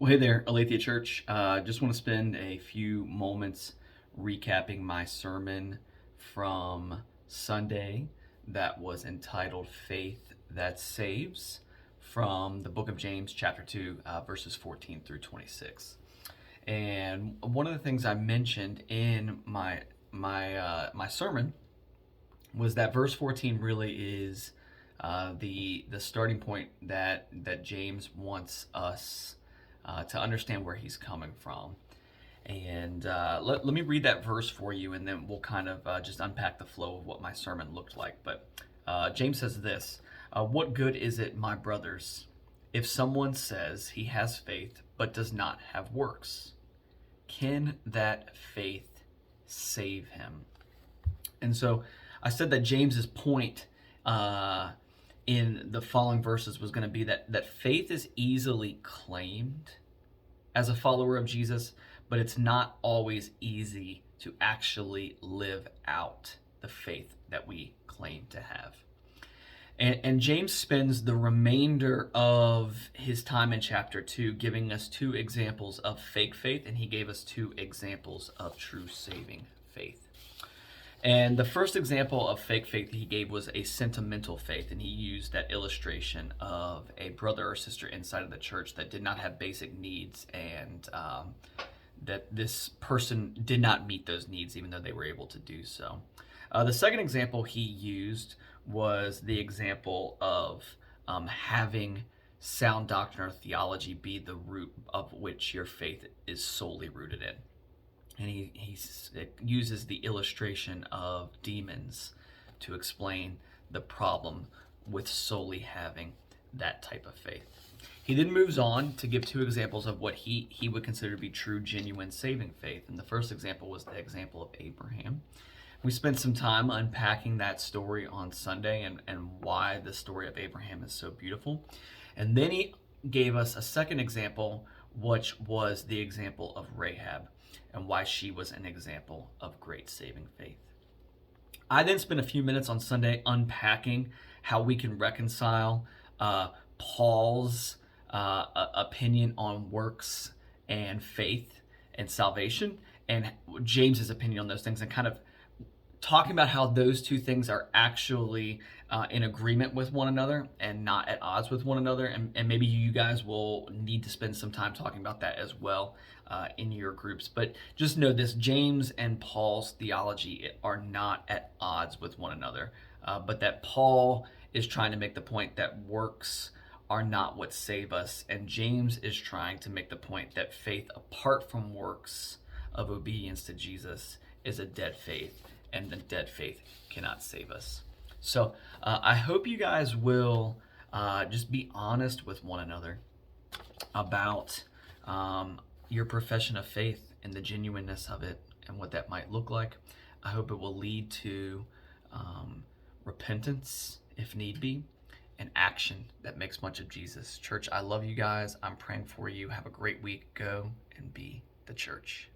Well, hey there, Aletheia Church. Just want to spend a few moments recapping my sermon from Sunday that was entitled Faith That Saves from the book of James, chapter 2, verses 14 through 26. And one of the things I mentioned in my sermon was that verse 14 really is the starting point that James wants us to understand where he's coming from. And let me read that verse for you, and then we'll kind of just unpack the flow of what my sermon looked like. But James says this: What good is it, my brothers, if someone says he has faith but does not have works? Can that faith save him? And so I said that James's point in the following verses was going to be that faith is easily claimed as a follower of Jesus, but it's not always easy to actually live out the faith that we claim to have. And James spends the remainder of his time in chapter 2 giving us two examples of fake faith, and he gave us two examples of true saving faith. And the first example of fake faith he gave was a sentimental faith, and he used that illustration of a brother or sister inside of the church that did not have basic needs, and that this person did not meet those needs even though they were able to do so. The second example he used was the example of having sound doctrine or theology be the root of which your faith is solely rooted in. And he uses the illustration of demons to explain the problem with solely having that type of faith. He then moves on to give two examples of what he would consider to be true, genuine saving faith. And the first example was the example of Abraham. We spent some time unpacking that story on Sunday and why the story of Abraham is so beautiful. And then he gave us a second example, which was the example of Rahab, and why she was an example of great saving faith. I then spent a few minutes on Sunday unpacking how we can reconcile Paul's opinion on works and faith and salvation, and James's opinion on those things, and kind of talking about how those two things are actually in agreement with one another and not at odds with one another. And maybe you guys will need to spend some time talking about that as well in your groups. But just know this: James and Paul's theology are not at odds with one another, but that Paul is trying to make the point that works are not what save us, and James is trying to make the point that faith apart from works of obedience to Jesus is a dead faith, and the dead faith cannot save us. So I hope you guys will just be honest with one another about your profession of faith and the genuineness of it and what that might look like. I hope it will lead to repentance, if need be, and action that makes much of Jesus. Church, I love you guys. I'm praying for you. Have a great week. Go and be the church.